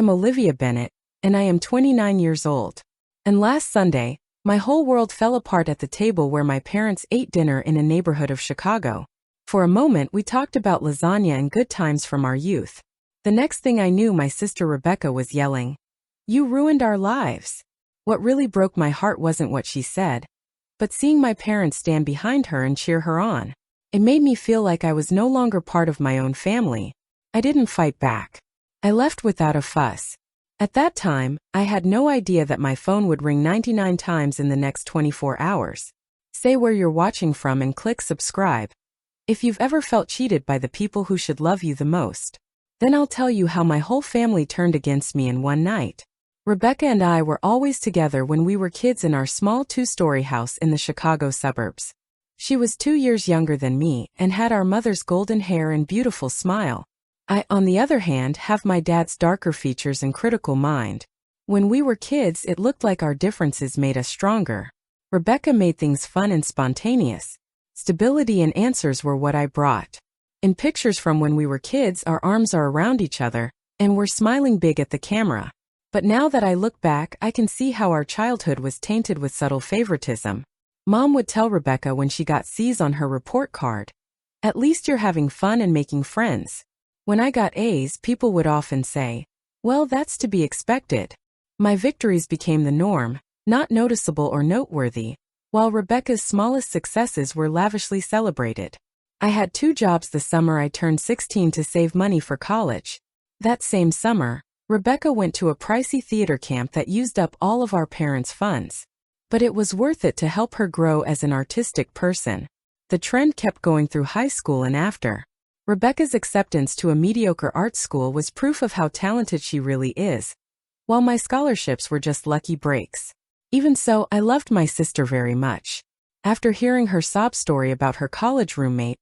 am Olivia Bennett, and I am 29 years old. And last Sunday, my whole world fell apart at the table where my parents ate dinner in a neighborhood of Chicago. For a moment, we talked about lasagna and good times from our youth. The next thing I knew, my sister Rebecca was yelling, "You ruined our lives." What really broke my heart wasn't what she said, but seeing my parents stand behind her and cheer her on. It made me feel like I was no longer part of my own family. I didn't fight back. I left without a fuss. At that time, I had no idea that my phone would ring 99 times in the next 24 hours. Say where you're watching from and click subscribe. If you've ever felt cheated by the people who should love you the most, then I'll tell you how my whole family turned against me in one night. Rebecca and I were always together when we were kids in our small 2-story house in the Chicago suburbs. She was 2 years younger than me and had our mother's golden hair and beautiful smile. I, on the other hand, have my dad's darker features and critical mind. When we were kids, it looked like our differences made us stronger. Rebecca made things fun and spontaneous. Stability and answers were what I brought. In pictures from when we were kids, our arms are around each other, and we're smiling big at the camera. But now that I look back, I can see how our childhood was tainted with subtle favoritism. Mom would tell Rebecca when she got C's on her report card, "At least you're having fun and making friends." When I got A's, people would often say, "Well, that's to be expected." My victories became the norm, not noticeable or noteworthy, while Rebecca's smallest successes were lavishly celebrated. I had 2 jobs the summer I turned 16 to save money for college. That same summer, Rebecca went to a pricey theater camp that used up all of our parents' funds. But it was worth it to help her grow as an artistic person. The trend kept going through high school and after. Rebecca's acceptance to a mediocre art school was proof of how talented she really is, while my scholarships were just lucky breaks. Even so, I loved my sister very much. After hearing her sob story about her college roommate,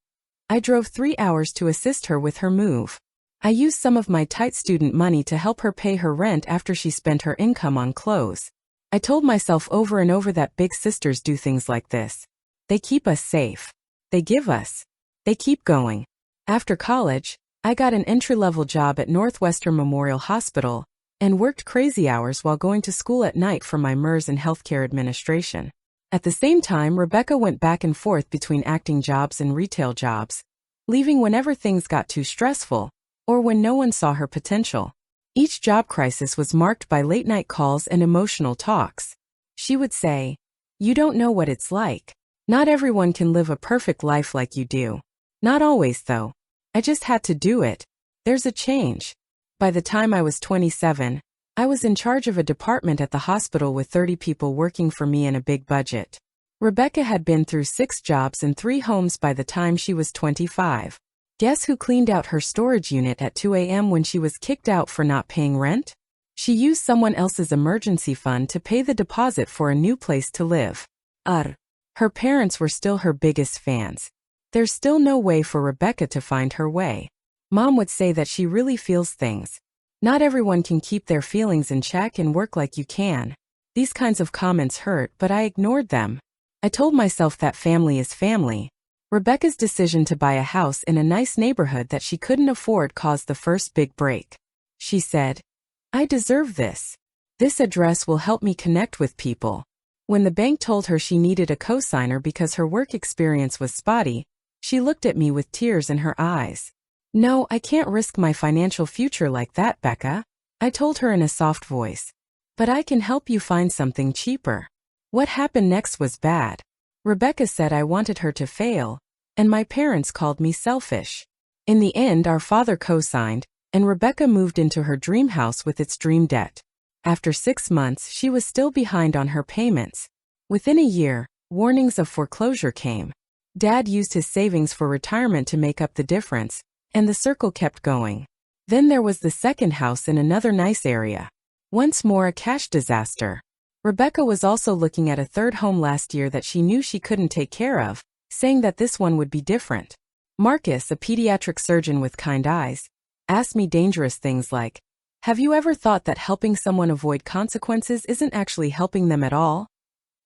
I drove 3 hours to assist her with her move. I used some of my tight student money to help her pay her rent after she spent her income on clothes. I told myself over and over that big sisters do things like this. They keep us safe. They give us. They keep going. After college, I got an entry-level job at Northwestern Memorial Hospital and worked crazy hours while going to school at night for my MERS and healthcare administration. At the same time, Rebecca went back and forth between acting jobs and retail jobs, leaving whenever things got too stressful or when no one saw her potential. Each job crisis was marked by late-night calls and emotional talks. She would say, "You don't know what it's like. Not everyone can live a perfect life like you do." Not always, though. I just had to do it. There's a change. By the time I was 27, I was in charge of a department at the hospital with 30 people working for me and a big budget. Rebecca had been through 6 jobs and 3 homes by the time she was 25. Guess who cleaned out her storage unit at 2 a.m. when she was kicked out for not paying rent? She used someone else's emergency fund to pay the deposit for a new place to live. Her parents were still her biggest fans. There's still no way for Rebecca to find her way. Mom would say that she really feels things. Not everyone can keep their feelings in check and work like you can. These kinds of comments hurt, but I ignored them. I told myself that family is family. Rebecca's decision to buy a house in a nice neighborhood that she couldn't afford caused the first big break. She said, "I deserve this. This address will help me connect with people." When the bank told her she needed a cosigner because her work experience was spotty, she looked at me with tears in her eyes. "No, I can't risk my financial future like that, Becca," I told her in a soft voice. "But I can help you find something cheaper." What happened next was bad. Rebecca said I wanted her to fail, and my parents called me selfish. In the end, our father co-signed, and Rebecca moved into her dream house with its dream debt. After 6 months, she was still behind on her payments. Within a year, warnings of foreclosure came. Dad used his savings for retirement to make up the difference, and the circle kept going. Then there was the second house in another nice area. Once more a cash disaster. Rebecca was also looking at a third home last year that she knew she couldn't take care of, saying that this one would be different. Marcus, a pediatric surgeon with kind eyes, asked me dangerous things like, "Have you ever thought that helping someone avoid consequences isn't actually helping them at all?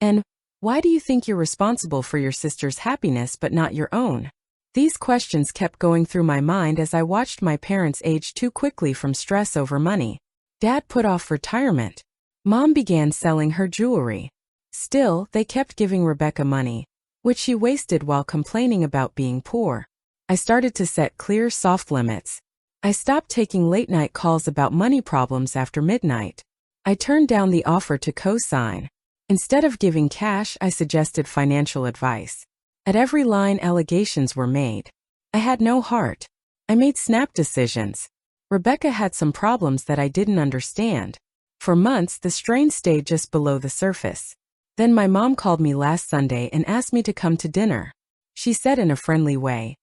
And why do you think you're responsible for your sister's happiness but not your own?" These questions kept going through my mind as I watched my parents age too quickly from stress over money. Dad put off retirement. Mom began selling her jewelry. Still, they kept giving Rebecca money, which she wasted while complaining about being poor. I started to set clear, soft limits. I stopped taking late-night calls about money problems after midnight. I turned down the offer to co-sign. Instead of giving cash, I suggested financial advice. At every line, allegations were made. I had no heart. I made snap decisions. Rebecca had some problems that I didn't understand. For months, the strain stayed just below the surface. Then my mom called me last Sunday and asked me to come to dinner. She said in a friendly way,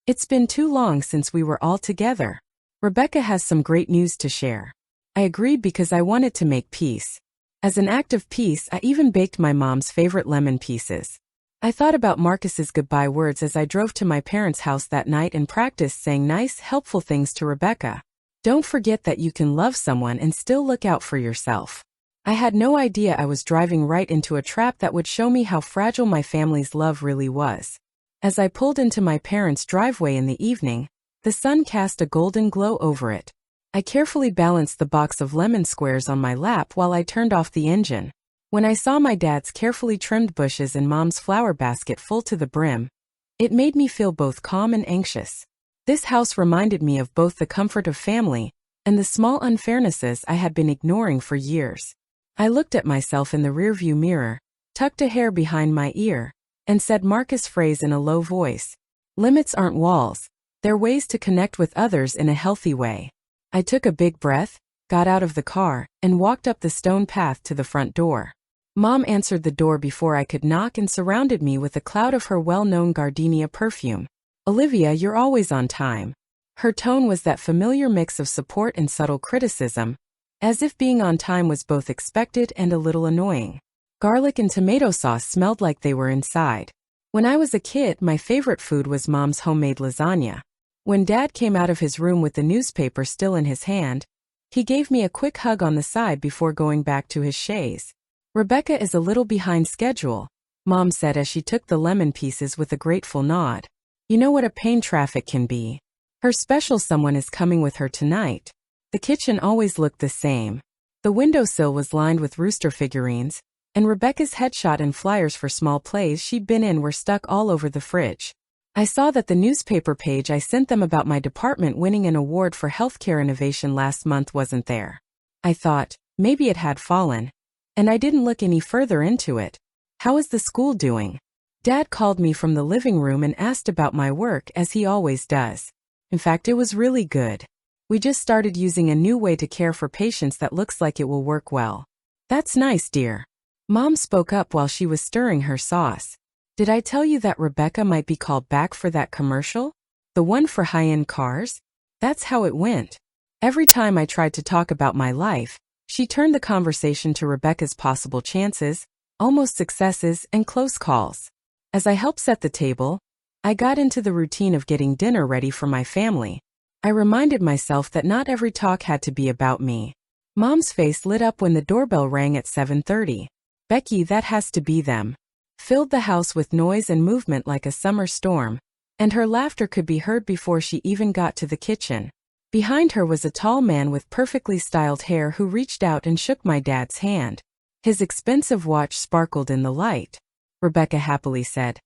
"It's been too long since we were all together. Rebecca has some great news to share." I agreed because I wanted to make peace. As an act of peace, I even baked my mom's favorite lemon pieces. I thought about Marcus's goodbye words as I drove to my parents' house that night and practiced saying nice, helpful things to Rebecca. Don't forget that you can love someone and still look out for yourself. I had no idea I was driving right into a trap that would show me how fragile my family's love really was. As I pulled into my parents' driveway in the evening, the sun cast a golden glow over it. I carefully balanced the box of lemon squares on my lap while I turned off the engine. When I saw my dad's carefully trimmed bushes and mom's flower basket full to the brim, it made me feel both calm and anxious. This house reminded me of both the comfort of family and the small unfairnesses I had been ignoring for years. I looked at myself in the rearview mirror, tucked a hair behind my ear, and said Marcus' phrase in a low voice. Limits aren't walls, they're ways to connect with others in a healthy way. I took a big breath, got out of the car, and walked up the stone path to the front door. Mom answered the door before I could knock and surrounded me with a cloud of her well-known gardenia perfume. "Olivia, you're always on time." Her tone was that familiar mix of support and subtle criticism, as if being on time was both expected and a little annoying. Garlic and tomato sauce smelled like they were inside. When I was a kid, my favorite food was Mom's homemade lasagna. When Dad came out of his room with the newspaper still in his hand, he gave me a quick hug on the side before going back to his chaise. "Rebecca is a little behind schedule," Mom said as she took the lemon pieces with a grateful nod. "You know what a pain traffic can be. Her special someone is coming with her tonight." The kitchen always looked the same. The windowsill was lined with rooster figurines, and Rebecca's headshot and flyers for small plays she'd been in were stuck all over the fridge. I saw that the newspaper page I sent them about my department winning an award for healthcare innovation last month wasn't there. I thought, maybe it had fallen. And I didn't look any further into it. "How is the school doing?" Dad called me from the living room and asked about my work as he always does. In fact, it was really good. "We just started using a new way to care for patients that looks like it will work well." "That's nice, dear." Mom spoke up while she was stirring her sauce. "Did I tell you that Rebecca might be called back for that commercial? The one for high-end cars?" That's how it went. Every time I tried to talk about my life, she turned the conversation to Rebecca's possible chances, almost successes, and close calls. As I helped set the table, I got into the routine of getting dinner ready for my family. I reminded myself that not every talk had to be about me. Mom's face lit up when the doorbell rang at 7:30. "Becky, that has to be them." Filled the house with noise and movement like a summer storm, and her laughter could be heard before she even got to the kitchen. Behind her was a tall man with perfectly styled hair who reached out and shook my dad's hand. His expensive watch sparkled in the light. Rebecca happily said,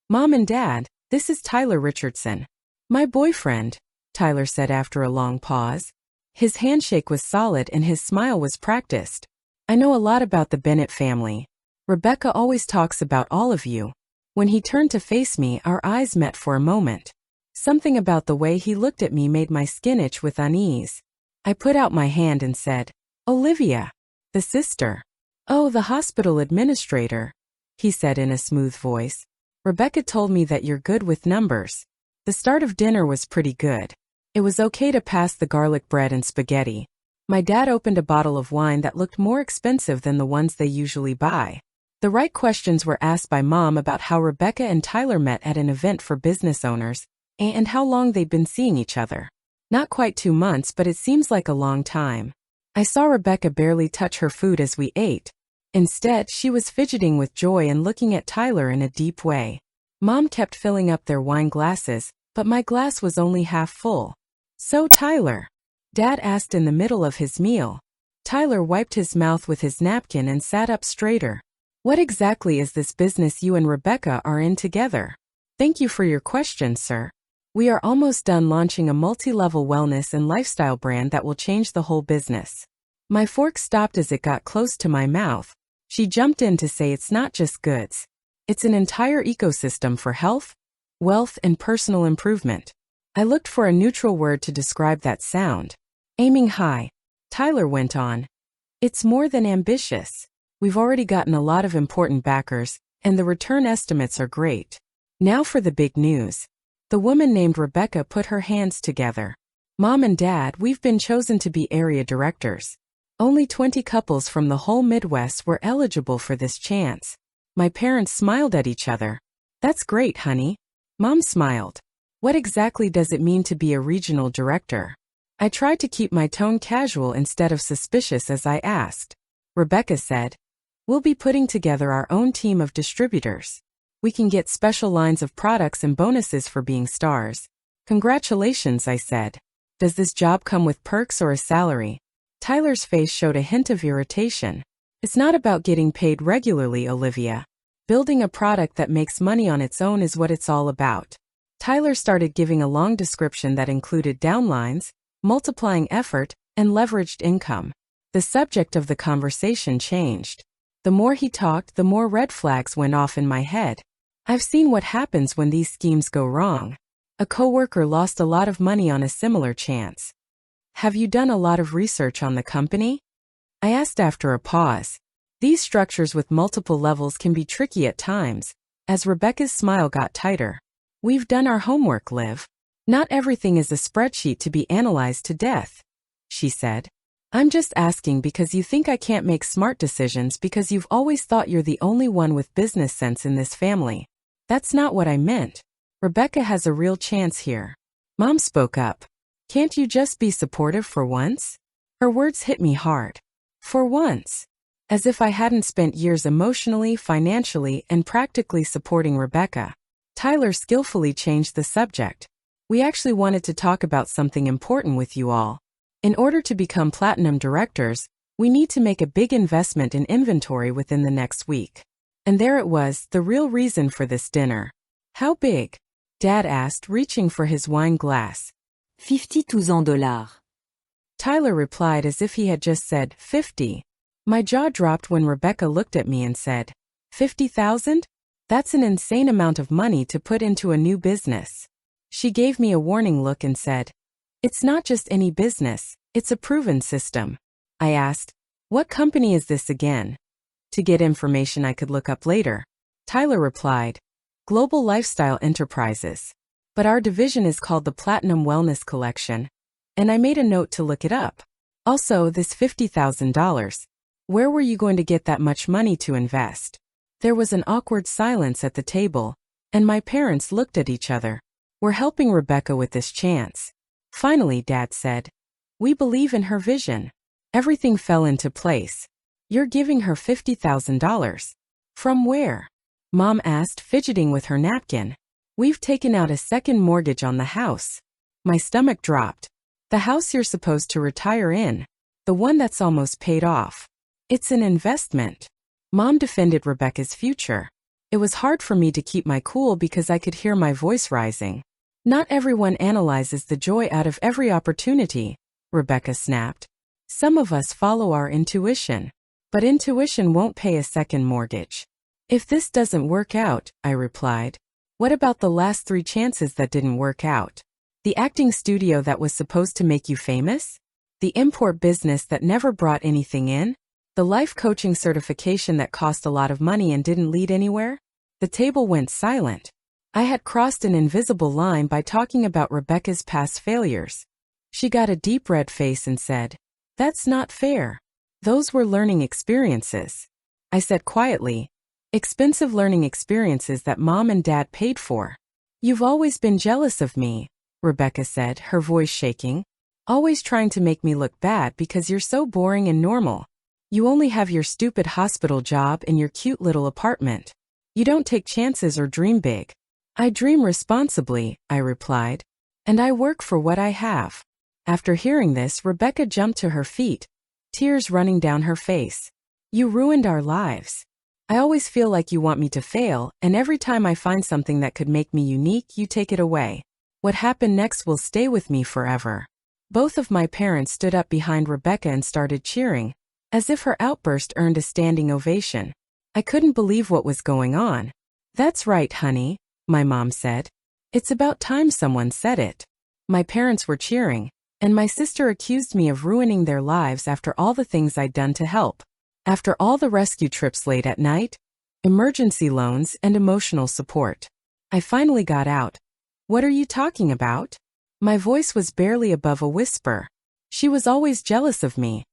"Mom and Dad, this is Tyler Richardson." "My boyfriend," Tyler said after a long pause. His handshake was solid and his smile was practiced. "I know a lot about the Bennett family. Rebecca always talks about all of you." When he turned to face me, our eyes met for a moment. Something about the way he looked at me made my skin itch with unease. I put out my hand and said, "Olivia, the sister." "Oh, the hospital administrator," he said in a smooth voice. "Rebecca told me that you're good with numbers." The start of dinner was pretty good. It was okay to pass the garlic bread and spaghetti. My dad opened a bottle of wine that looked more expensive than the ones they usually buy. The right questions were asked by Mom about how Rebecca and Tyler met at an event for business owners, and how long they'd been seeing each other. Not quite 2 months, but it seems like a long time. I saw Rebecca barely touch her food as we ate. Instead, she was fidgeting with joy and looking at Tyler in a deep way. Mom kept filling up their wine glasses, but my glass was only half full. "So Tyler," Dad asked in the middle of his meal, Tyler wiped his mouth with his napkin and sat up straighter. What exactly is this business you and Rebecca are in together? Thank you for your question, sir. We are almost done launching a multi-level wellness and lifestyle brand that will change the whole business. My fork stopped as it got close to my mouth. She jumped in to say it's not just goods. It's an entire ecosystem for health, wealth, and personal improvement. I looked for a neutral word to describe that sound. Aiming high. Tyler went on. It's more than ambitious. We've already gotten a lot of important backers, and the return estimates are great. Now for the big news. The woman named Rebecca put her hands together. Mom and Dad, we've been chosen to be area directors. Only 20 couples from the whole Midwest were eligible for this chance. My parents smiled at each other. That's great, honey. Mom smiled. What exactly does it mean to be a regional director? I tried to keep my tone casual instead of suspicious as I asked. Rebecca said, we'll be putting together our own team of distributors. We can get special lines of products and bonuses for being stars. Congratulations, I said. Does this job come with perks or a salary? Tyler's face showed a hint of irritation. It's not about getting paid regularly, Olivia. Building a product that makes money on its own is what it's all about. Tyler started giving a long description that included downlines, multiplying effort, and leveraged income. The subject of the conversation changed. The more he talked, the more red flags went off in my head. I've seen what happens when these schemes go wrong. A coworker lost a lot of money on a similar chance. Have you done a lot of research on the company? I asked after a pause. These structures with multiple levels can be tricky at times, as Rebecca's smile got tighter. We've done our homework, Liv. Not everything is a spreadsheet to be analyzed to death, she said. I'm just asking because you think I can't make smart decisions because you've always thought you're the only one with business sense in this family. That's not what I meant. Rebecca has a real chance here. Mom spoke up. Can't you just be supportive for once? Her words hit me hard. For once. As if I hadn't spent years emotionally, financially, and practically supporting Rebecca. Tyler skillfully changed the subject. We actually wanted to talk about something important with you all. In order to become platinum directors, we need to make a big investment in inventory within the next week. And there it was, the real reason for this dinner. How big? Dad asked, reaching for his wine glass. $52,000. Tyler replied as if he had just said 50. My jaw dropped when Rebecca looked at me and said, 50,000? That's an insane amount of money to put into a new business. She gave me a warning look and said, it's not just any business, it's a proven system. I asked, what company is this again? To get information I could look up later. Tyler replied, Global Lifestyle Enterprises. But our division is called the Platinum Wellness Collection. And I made a note to look it up. Also, this $50,000. Where were you going to get that much money to invest? There was an awkward silence at the table, and my parents looked at each other. We're helping Rebecca with this chance. Finally, Dad said, we believe in her vision. Everything fell into place. You're giving her $50,000. From where? Mom asked, fidgeting with her napkin. We've taken out a second mortgage on the house. My stomach dropped. The house you're supposed to retire in. The one that's almost paid off. It's an investment. Mom defended Rebecca's future. It was hard for me to keep my cool because I could hear my voice rising. Not everyone analyzes the joy out of every opportunity, Rebecca snapped. Some of us follow our intuition. But intuition won't pay a second mortgage. If this doesn't work out, I replied. What about the last 3 chances that didn't work out? The acting studio that was supposed to make you famous? The import business that never brought anything in? The life coaching certification that cost a lot of money and didn't lead anywhere? The table went silent. I had crossed an invisible line by talking about Rebecca's past failures. She got a deep red face and said, that's not fair. Those were learning experiences. I said quietly, expensive learning experiences that Mom and Dad paid for. You've always been jealous of me, Rebecca said, her voice shaking. Always trying to make me look bad because you're so boring and normal. You only have your stupid hospital job and your cute little apartment. You don't take chances or dream big. I dream responsibly, I replied. And I work for what I have. After hearing this, Rebecca jumped to her feet. tears running down her face. You ruined our lives. I always feel like you want me to fail, and every time I find something that could make me unique, you take it away. What happened next will stay with me forever. Both of my parents stood up behind Rebecca and started cheering, as if her outburst earned a standing ovation. I couldn't believe what was going on. That's right, honey, my mom said. It's about time someone said it. My parents were cheering, and my sister accused me of ruining their lives after all the things I'd done to help. After all the rescue trips late at night, emergency loans, and emotional support. I finally got out. What are you talking about? My voice was barely above a whisper. She was always jealous of me,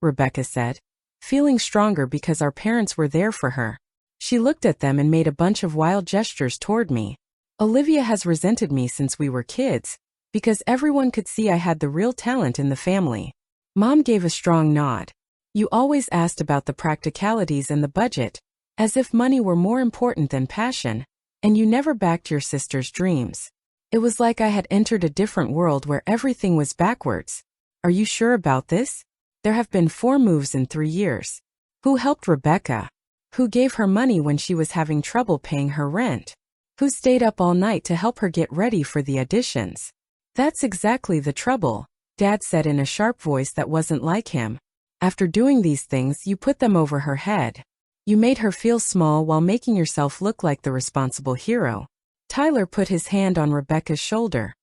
Rebecca said, feeling stronger because our parents were there for her. She looked at them and made a bunch of wild gestures toward me. Olivia has resented me since we were kids, because everyone could see I had the real talent in the family. Mom gave a strong nod. You always asked about the practicalities and the budget, as if money were more important than passion, and you never backed your sister's dreams. It was like I had entered a different world where everything was backwards. Are you sure about this? There have been 4 moves in 3 years. Who helped Rebecca? Who gave her money when she was having trouble paying her rent? Who stayed up all night to help her get ready for the auditions? That's exactly the trouble, Dad said in a sharp voice that wasn't like him. After doing these things, you put them over her head. You made her feel small while making yourself look like the responsible hero. Tyler put his hand on Rebecca's shoulder.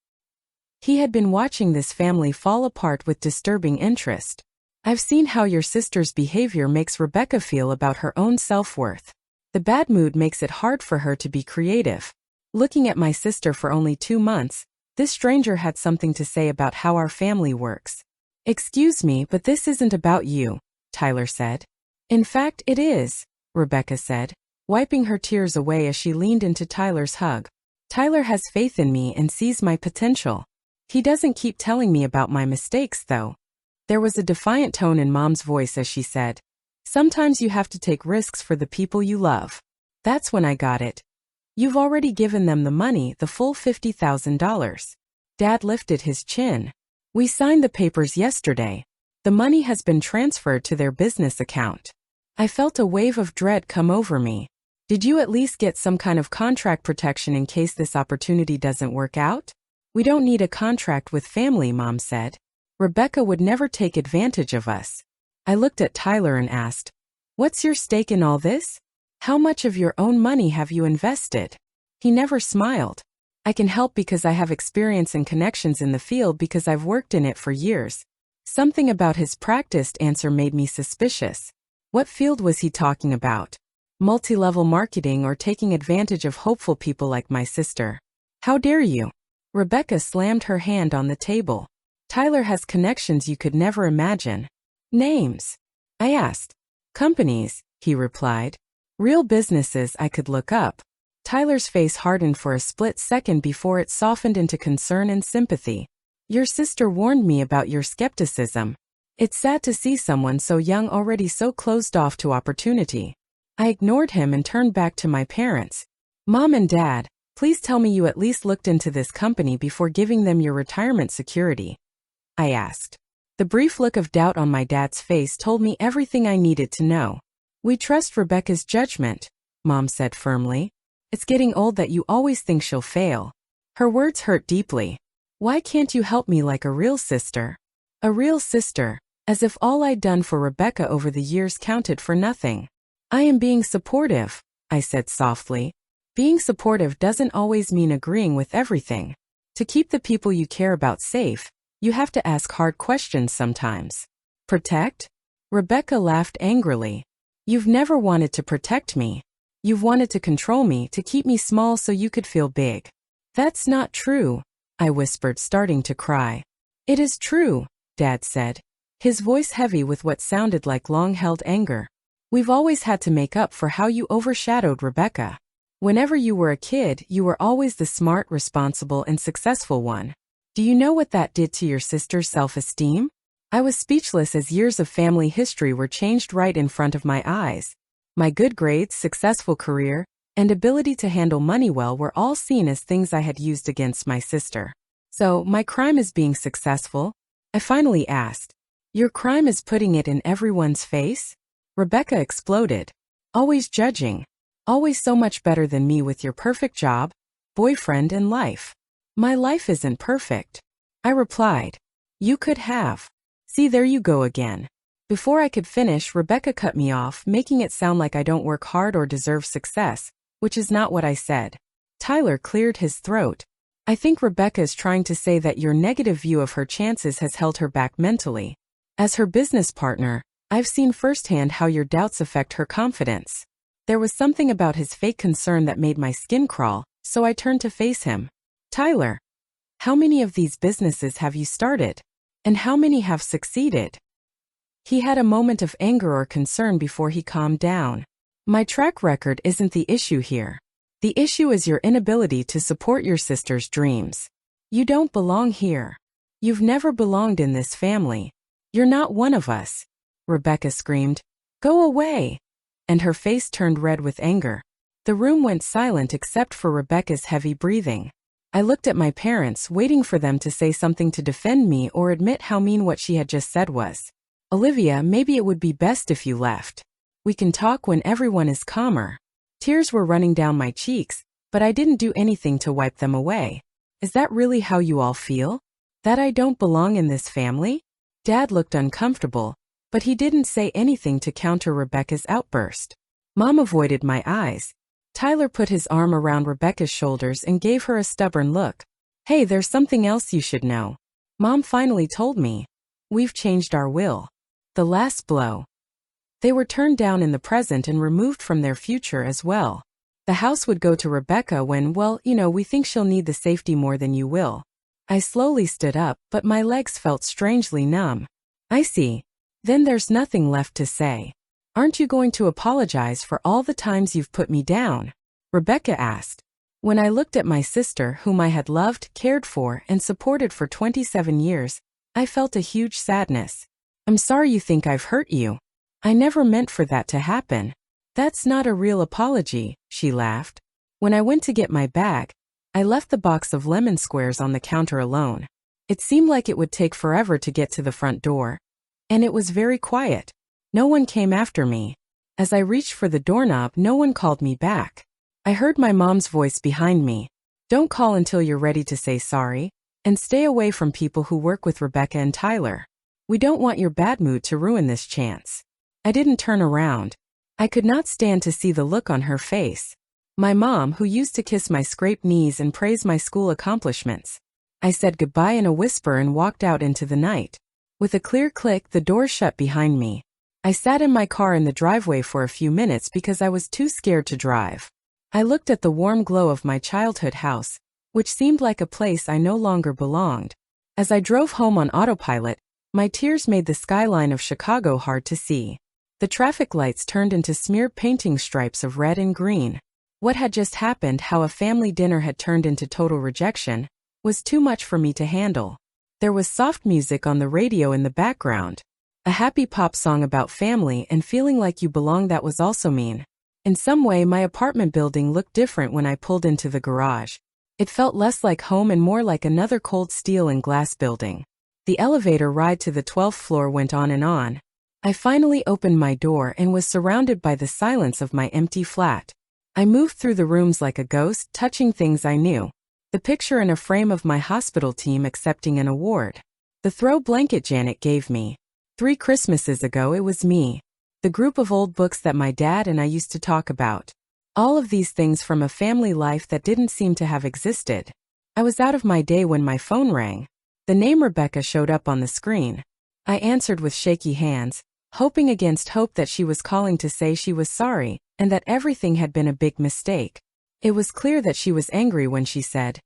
He had been watching this family fall apart with disturbing interest. I've seen how your sister's behavior makes Rebecca feel about her own self-worth. The bad mood makes it hard for her to be creative. Looking at my sister for only 2 months, this stranger had something to say about how our family works. Excuse me, but this isn't about you, Tyler said. In fact, it is, Rebecca said, wiping her tears away as she leaned into Tyler's hug. Tyler has faith in me and sees my potential. He doesn't keep telling me about my mistakes, though. There was a defiant tone in Mom's voice as she said, sometimes you have to take risks for the people you love. That's when I got it. You've already given them the money, the full $50,000. Dad lifted his chin. We signed the papers yesterday. The money has been transferred to their business account. I felt a wave of dread come over me. Did you at least get some kind of contract protection in case this opportunity doesn't work out? We don't need a contract with family, Mom said. Rebecca would never take advantage of us. I looked at Tyler and asked, what's your stake in all this? How much of your own money have you invested? He never smiled. I can help because I have experience and connections in the field because I've worked in it for years. Something about his practiced answer made me suspicious. What field was he talking about? Multi-level marketing or taking advantage of hopeful people like my sister? How dare you? Rebecca slammed her hand on the table. Tyler has connections you could never imagine. Names? I asked. Companies, he replied. Real businesses I could look up. Tyler's face hardened for a split second before it softened into concern and sympathy. Your sister warned me about your skepticism. It's sad to see someone so young already so closed off to opportunity. I ignored him and turned back to my parents. Mom and Dad, please tell me you at least looked into this company before giving them your retirement security. I asked. The brief look of doubt on my dad's face told me everything I needed to know. We trust Rebecca's judgment, Mom said firmly. It's getting old that you always think she'll fail. Her words hurt deeply. Why can't you help me like a real sister? A real sister, as if all I'd done for Rebecca over the years counted for nothing. I am being supportive, I said softly. Being supportive doesn't always mean agreeing with everything. To keep the people you care about safe, you have to ask hard questions sometimes. Protect? Rebecca laughed angrily. You've never wanted to protect me. You've wanted to control me, to keep me small so you could feel big. That's not true, I whispered, starting to cry. It is true, Dad said, his voice heavy with what sounded like long-held anger. We've always had to make up for how you overshadowed Rebecca. Whenever you were a kid, you were always the smart, responsible, and successful one. Do you know what that did to your sister's self-esteem? I was speechless as years of family history were changed right in front of my eyes. My good grades, successful career, and ability to handle money well were all seen as things I had used against my sister. So, my crime is being successful? I finally asked. Your crime is putting it in everyone's face? Rebecca exploded. Always judging. Always so much better than me with your perfect job, boyfriend and life. My life isn't perfect. I replied. You could have. See, there you go again. Before I could finish, Rebecca cut me off, making it sound like I don't work hard or deserve success, which is not what I said. Tyler cleared his throat. I think Rebecca is trying to say that your negative view of her chances has held her back mentally. As her business partner, I've seen firsthand how your doubts affect her confidence. There was something about his fake concern that made my skin crawl, so I turned to face him. Tyler, how many of these businesses have you started? And how many have succeeded? He had a moment of anger or concern before he calmed down. My track record isn't the issue here. The issue is your inability to support your sister's dreams. You don't belong here. You've never belonged in this family. You're not one of us. Rebecca screamed. Go away. And her face turned red with anger. The room went silent except for Rebecca's heavy breathing. I looked at my parents, waiting for them to say something to defend me or admit how mean what she had just said was. Olivia, maybe it would be best if you left. We can talk when everyone is calmer. Tears were running down my cheeks, but I didn't do anything to wipe them away. Is that really how you all feel? That I don't belong in this family? Dad looked uncomfortable, but he didn't say anything to counter Rebecca's outburst. Mom avoided my eyes. Tyler put his arm around Rebecca's shoulders and gave her a stubborn look. Hey, there's something else you should know. Mom finally told me. We've changed our will. The last blow. They were turned down in the present and removed from their future as well. The house would go to Rebecca when, well, we think she'll need the safety more than you will. I slowly stood up, but my legs felt strangely numb. I see. Then there's nothing left to say. Aren't you going to apologize for all the times you've put me down? Rebecca asked. When I looked at my sister, whom I had loved, cared for, and supported for 27 years, I felt a huge sadness. I'm sorry you think I've hurt you. I never meant for that to happen. That's not a real apology, she laughed. When I went to get my bag, I left the box of lemon squares on the counter alone. It seemed like it would take forever to get to the front door. And it was very quiet. No one came after me. As I reached for the doorknob, no one called me back. I heard my mom's voice behind me. Don't call until you're ready to say sorry, and stay away from people who work with Rebecca and Tyler. We don't want your bad mood to ruin this chance. I didn't turn around. I could not stand to see the look on her face. My mom, who used to kiss my scraped knees and praise my school accomplishments. I said goodbye in a whisper and walked out into the night. With a clear click, the door shut behind me. I sat in my car in the driveway for a few minutes because I was too scared to drive. I looked at the warm glow of my childhood house, which seemed like a place I no longer belonged. As I drove home on autopilot, my tears made the skyline of Chicago hard to see. The traffic lights turned into smeared painting stripes of red and green. What had just happened, how a family dinner had turned into total rejection, was too much for me to handle. There was soft music on the radio in the background. A happy pop song about family and feeling like you belong that was also mean. In some way, my apartment building looked different when I pulled into the garage. It felt less like home and more like another cold steel and glass building. The elevator ride to the 12th floor went on and on. I finally opened my door and was surrounded by the silence of my empty flat. I moved through the rooms like a ghost, touching things I knew. The picture in a frame of my hospital team accepting an award. The throw blanket Janet gave me. 3 Christmases ago it was me. The group of old books that my dad and I used to talk about. All of these things from a family life that didn't seem to have existed. I was out of my day when my phone rang. The name Rebecca showed up on the screen. I answered with shaky hands, hoping against hope that she was calling to say she was sorry, and that everything had been a big mistake. It was clear that she was angry when she said,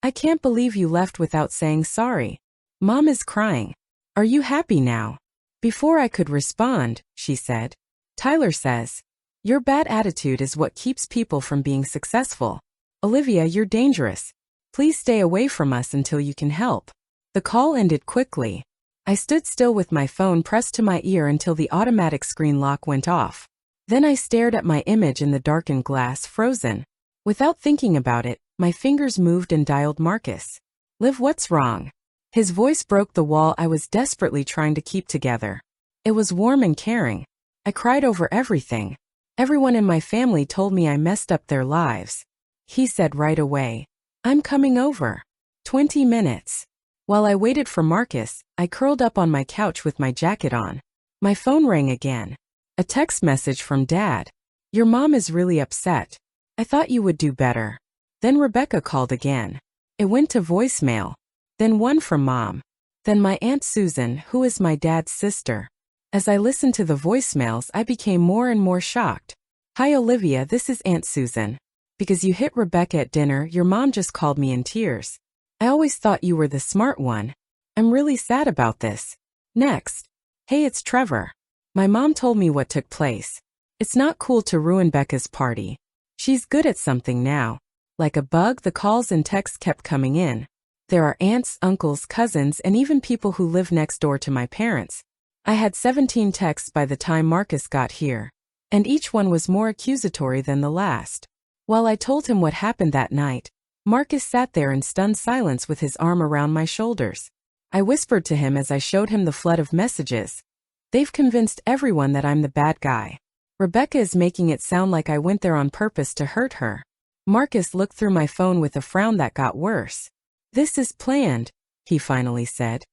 I can't believe you left without saying sorry. Mom is crying. Are you happy now? Before I could respond, she said, Tyler says, your bad attitude is what keeps people from being successful. Olivia, you're dangerous. Please stay away from us until you can help. The call ended quickly. I stood still with my phone pressed to my ear until the automatic screen lock went off. Then I stared at my image in the darkened glass, frozen. Without thinking about it, my fingers moved and dialed Marcus. Liv, what's wrong? His voice broke the wall I was desperately trying to keep together. It was warm and caring. I cried over everything. Everyone in my family told me I messed up their lives. He said right away, "I'm coming over." 20 minutes. While I waited for Marcus, I curled up on my couch with my jacket on. My phone rang again. A text message from Dad. "Your mom is really upset. I thought you would do better." Then Rebecca called again. It went to voicemail. Then one from Mom. Then my Aunt Susan, who is my dad's sister. As I listened to the voicemails, I became more and more shocked. "Hi Olivia, this is Aunt Susan. Because you hit Rebecca at dinner, your mom just called me in tears. I always thought you were the smart one. I'm really sad about this." Next. "Hey, it's Trevor. My mom told me what took place. It's not cool to ruin Becca's party. She's good at something now." Like a bug, the calls and texts kept coming in. There are aunts, uncles, cousins, and even people who live next door to my parents. I had 17 texts by the time Marcus got here. And each one was more accusatory than the last. While I told him what happened that night, Marcus sat there in stunned silence with his arm around my shoulders. I whispered to him as I showed him the flood of messages. "They've convinced everyone that I'm the bad guy. Rebecca is making it sound like I went there on purpose to hurt her." Marcus looked through my phone with a frown that got worse. "This is planned," he finally said.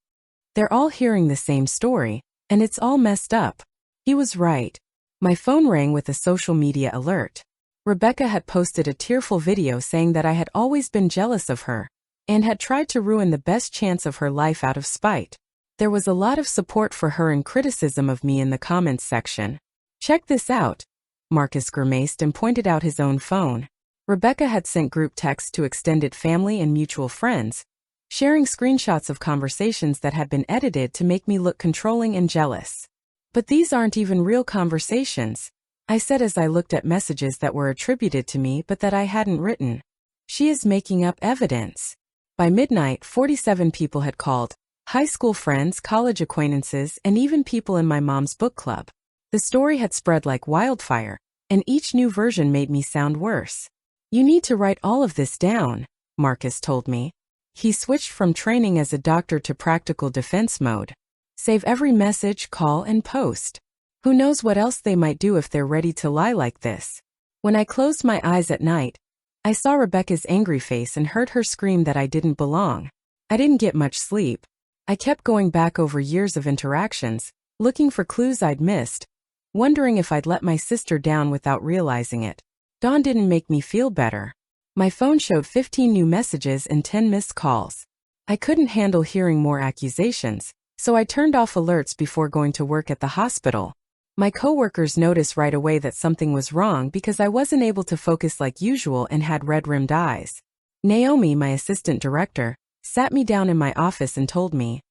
"They're all hearing the same story, and it's all messed up." He was right. My phone rang with a social media alert. Rebecca had posted a tearful video saying that I had always been jealous of her and had tried to ruin the best chance of her life out of spite. There was a lot of support for her and criticism of me in the comments section. "Check this out." Marcus grimaced and pointed out his own phone. Rebecca had sent group texts to extended family and mutual friends, sharing screenshots of conversations that had been edited to make me look controlling and jealous. "But these aren't even real conversations," I said as I looked at messages that were attributed to me but that I hadn't written. "She is making up evidence." By midnight, 47 people had called. High school friends, college acquaintances, and even people in my mom's book club. The story had spread like wildfire, and each new version made me sound worse. "You need to write all of this down," Marcus told me. He switched from training as a doctor to practical defense mode. "Save every message, call, and post. Who knows what else they might do if they're ready to lie like this." When I closed my eyes at night, I saw Rebecca's angry face and heard her scream that I didn't belong. I didn't get much sleep. I kept going back over years of interactions, looking for clues I'd missed, wondering if I'd let my sister down without realizing it. Dawn didn't make me feel better. My phone showed 15 new messages and 10 missed calls. I couldn't handle hearing more accusations, so I turned off alerts before going to work at the hospital. My coworkers noticed right away that something was wrong because I wasn't able to focus like usual and had red-rimmed eyes. Naomi, my assistant director, sat me down in my office and told me,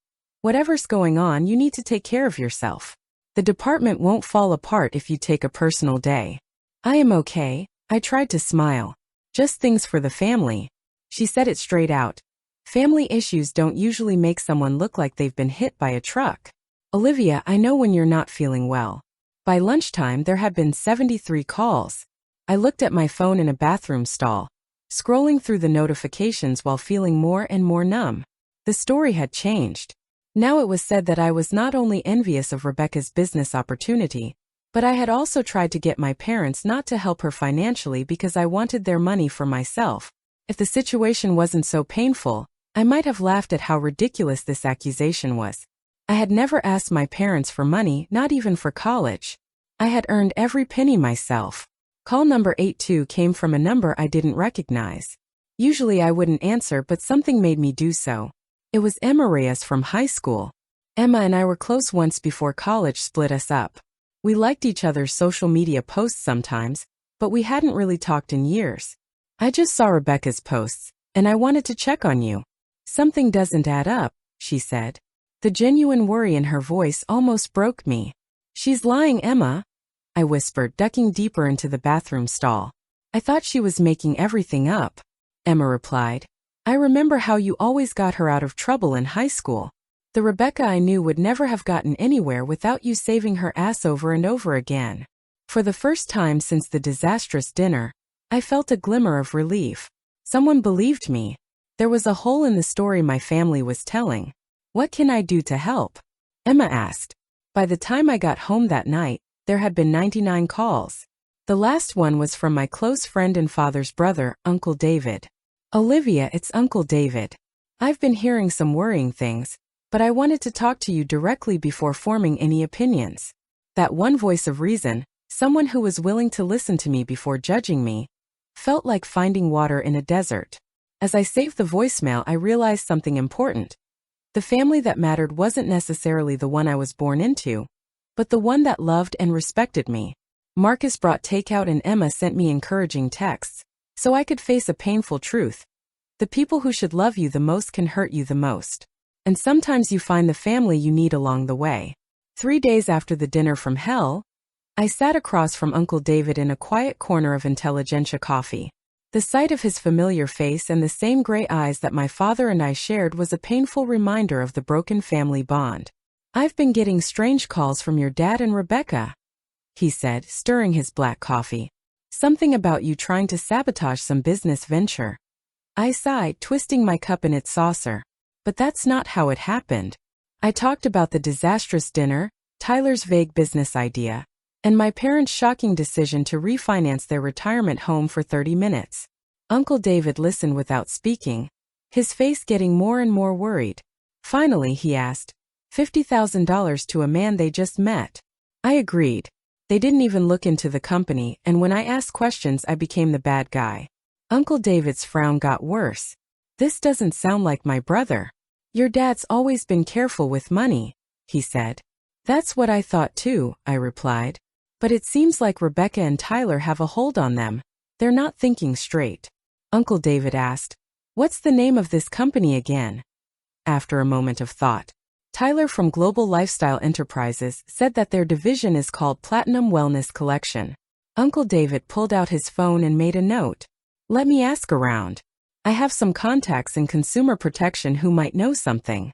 "Whatever's going on, you need to take care of yourself. The department won't fall apart if you take a personal day." "I am okay," I tried to smile. "Just things for the family." She said it straight out. "Family issues don't usually make someone look like they've been hit by a truck. Olivia, I know when you're not feeling well." By lunchtime, there had been 73 calls. I looked at my phone in a bathroom stall, scrolling through the notifications while feeling more and more numb. The story had changed. Now it was said that I was not only envious of Rebecca's business opportunity, but I had also tried to get my parents not to help her financially because I wanted their money for myself. If the situation wasn't so painful, I might have laughed at how ridiculous this accusation was. I had never asked my parents for money, not even for college. I had earned every penny myself. Call number 82 came from a number I didn't recognize. Usually I wouldn't answer, but something made me do so. It was Emma Reyes from high school. Emma and I were close once before college split us up. We liked each other's social media posts sometimes, but we hadn't really talked in years. "I just saw Rebecca's posts, and I wanted to check on you. Something doesn't add up," she said. The genuine worry in her voice almost broke me. "She's lying, Emma," I whispered, ducking deeper into the bathroom stall. "I thought she was making everything up," Emma replied. "I remember how you always got her out of trouble in high school. The Rebecca I knew would never have gotten anywhere without you saving her ass over and over again." For the first time since the disastrous dinner, I felt a glimmer of relief. Someone believed me. There was a hole in the story my family was telling. What can I do to help? Emma asked. By the time I got home that night, there had been 99 calls. The last one was from my close friend and father's brother, Uncle David. Olivia, it's Uncle David. I've been hearing some worrying things, but I wanted to talk to you directly before forming any opinions. That one voice of reason, someone who was willing to listen to me before judging me, felt like finding water in a desert. As I saved the voicemail, I realized something important. The family that mattered wasn't necessarily the one I was born into, but the one that loved and respected me. Marcus brought takeout and Emma sent me encouraging texts, so I could face a painful truth. The people who should love you the most can hurt you the most. And sometimes you find the family you need along the way. 3 days after the dinner from hell, I sat across from Uncle David in a quiet corner of Intelligentsia Coffee. The sight of his familiar face and the same gray eyes that my father and I shared was a painful reminder of the broken family bond. I've been getting strange calls from your dad and Rebecca, he said, stirring his black coffee. Something about you trying to sabotage some business venture. I sighed, twisting my cup in its saucer. But that's not how it happened. I talked about the disastrous dinner, Tyler's vague business idea, and my parents' shocking decision to refinance their retirement home for 30 minutes. Uncle David listened without speaking, his face getting more and more worried. Finally, he asked, $50,000 to a man they just met. I agreed. They didn't even look into the company, and when I asked questions, I became the bad guy. Uncle David's frown got worse. This doesn't sound like my brother. Your dad's always been careful with money, he said. That's what I thought too, I replied. But it seems like Rebecca and Tyler have a hold on them. They're not thinking straight. Uncle David asked, what's the name of this company again? After a moment of thought, Tyler from Global Lifestyle Enterprises said that their division is called Platinum Wellness Collection. Uncle David pulled out his phone and made a note. Let me ask around. I have some contacts in consumer protection who might know something.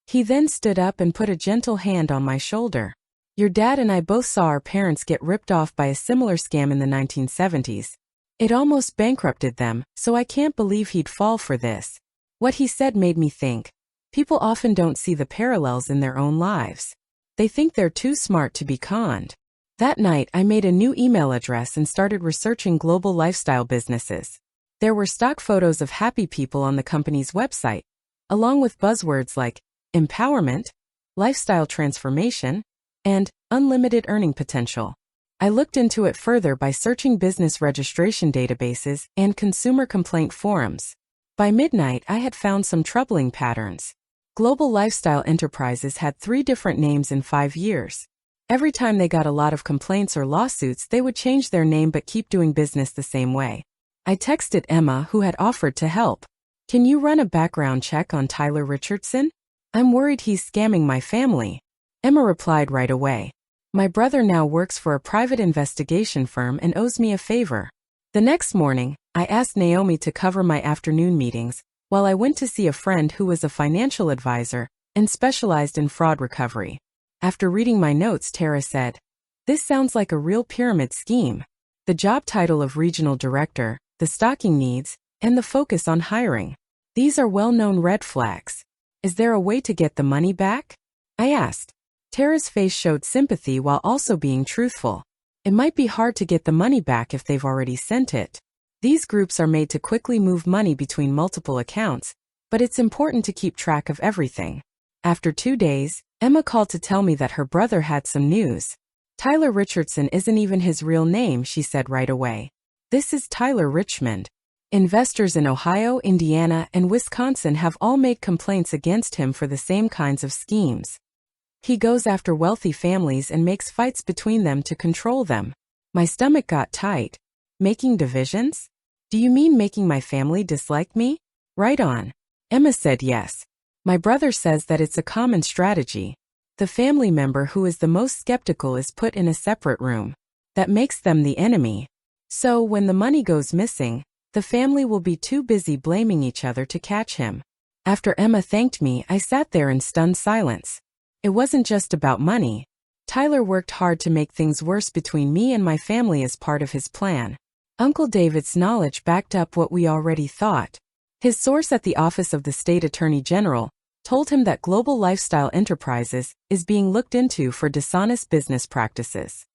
He then stood up and put a gentle hand on my shoulder. Your dad and I both saw our parents get ripped off by a similar scam in the 1970s. It almost bankrupted them, so I can't believe he'd fall for this. What he said made me think. People often don't see the parallels in their own lives. They think they're too smart to be conned. That night, I made a new email address and started researching global lifestyle businesses. There were stock photos of happy people on the company's website, along with buzzwords like empowerment, lifestyle transformation, and unlimited earning potential. I looked into it further by searching business registration databases and consumer complaint forums. By midnight, I had found some troubling patterns. Global Lifestyle Enterprises had 3 different names in 5 years. Every time they got a lot of complaints or lawsuits, they would change their name but keep doing business the same way. I texted Emma, who had offered to help. Can you run a background check on Tyler Richardson? I'm worried he's scamming my family. Emma replied right away. My brother now works for a private investigation firm and owes me a favor. The next morning, I asked Naomi to cover my afternoon meetings, while I went to see a friend who was a financial advisor and specialized in fraud recovery. After reading my notes, Tara said, this sounds like a real pyramid scheme. The job title of regional director, the stocking needs, and the focus on hiring. These are well-known red flags. Is there a way to get the money back? I asked. Tara's face showed sympathy while also being truthful. It might be hard to get the money back if they've already sent it. These groups are made to quickly move money between multiple accounts, but it's important to keep track of everything. After 2 days, Emma called to tell me that her brother had some news. Tyler Richardson isn't even his real name, she said right away. This is Tyler Richmond. Investors in Ohio, Indiana, and Wisconsin have all made complaints against him for the same kinds of schemes. He goes after wealthy families and makes fights between them to control them. My stomach got tight. Making divisions? Do you mean making my family dislike me? Right on. Emma said yes. My brother says that it's a common strategy. The family member who is the most skeptical is put in a separate room. That makes them the enemy. So when the money goes missing, the family will be too busy blaming each other to catch him. After Emma thanked me, I sat there in stunned silence. It wasn't just about money. Tyler worked hard to make things worse between me and my family as part of his plan. Uncle David's knowledge backed up what we already thought. His source at the Office of the State Attorney General told him that Global Lifestyle Enterprises is being looked into for dishonest business practices.